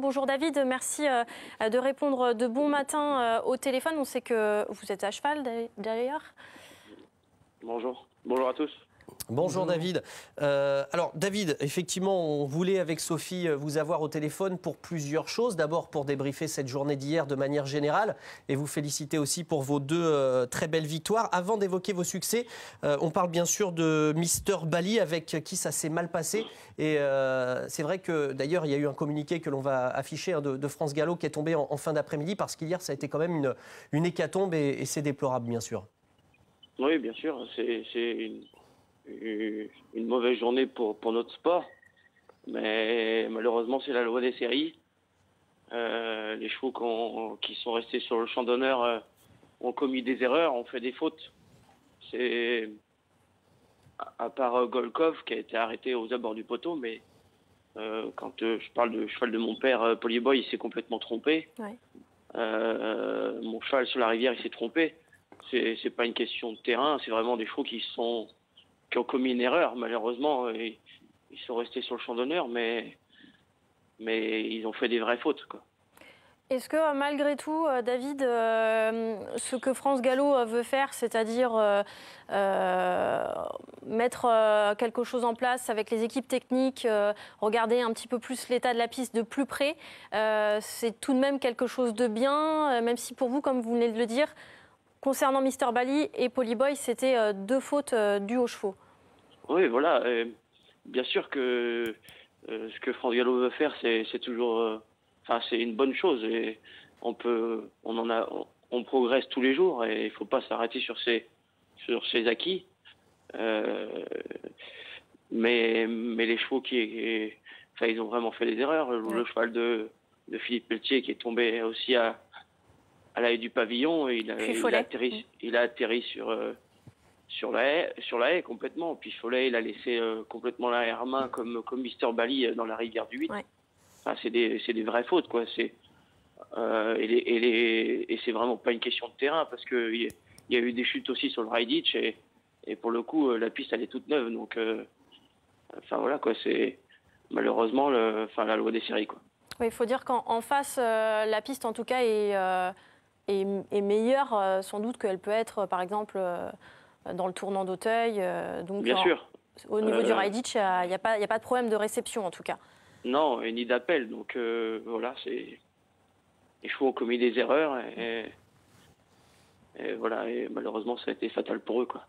Bonjour David, merci de répondre de bon matin au téléphone. On sait que vous êtes à cheval d'ailleurs. Bonjour. Bonjour à tous. Bonjour David. Alors David, effectivement, on voulait avec Sophie vous avoir au téléphone pour plusieurs choses. D'abord pour débriefer cette journée d'hier de manière générale et vous féliciter aussi pour vos deux très belles victoires. Avant d'évoquer vos succès, on parle bien sûr de Mister Bali avec qui ça s'est mal passé. Et c'est vrai que d'ailleurs il y a eu un communiqué que l'on va afficher de France Gallo qui est tombé en fin d'après-midi parce qu'hier ça a été quand même une hécatombe et c'est déplorable bien sûr. Oui, bien sûr, c'est une mauvaise journée pour notre sport, mais malheureusement c'est la loi des séries. Les chevaux qui sont restés sur le champ d'honneur ont commis des erreurs, ont fait des fautes. C'est à part Golkov qui a été arrêté aux abords du poteau, mais quand je parle de cheval de mon père, Polyboy, il s'est complètement trompé. Ouais. Mon cheval sur la rivière, il s'est trompé. C'est pas une question de terrain, c'est vraiment des chevaux qui ont commis une erreur. Malheureusement, ils sont restés sur le champ d'honneur, mais ils ont fait des vraies fautes, quoi. Est-ce que malgré tout, David, ce que France Gallo veut faire, c'est-à-dire mettre quelque chose en place avec les équipes techniques, regarder un petit peu plus l'état de la piste de plus près, c'est tout de même quelque chose de bien, même si pour vous, comme vous venez de le dire, concernant Mister Bali et Polyboy, c'était deux fautes dues aux chevaux. Oui, voilà. Bien sûr que ce que France Gallo veut faire, c'est toujours, c'est une bonne chose et on progresse tous les jours et il faut pas s'arrêter sur ses acquis. Mais les chevaux ils ont vraiment fait des erreurs. Le cheval de Philippe Pelletier qui est tombé aussi à la haie du pavillon, il a atterri sur la haie complètement. Puis Follet, il a laissé complètement la haie à main comme Mister Bali dans la rivière du 8. Ouais. Enfin, c'est des vraies fautes, quoi. Et c'est vraiment pas une question de terrain parce que il y a eu des chutes aussi sur le ride ditch et pour le coup la piste elle est toute neuve, donc voilà quoi. C'est malheureusement la loi des séries, quoi. Oui, il faut dire qu'en face, la piste en tout cas est meilleure sans doute qu'elle peut être par exemple dans le tournant d'Auteuil. Donc bien sûr. Au niveau du ride ditch, il n'y a pas de problème de réception en tout cas. Non, et ni d'appel. Donc voilà, les chevaux ont commis des erreurs et voilà, et malheureusement ça a été fatal pour eux, quoi.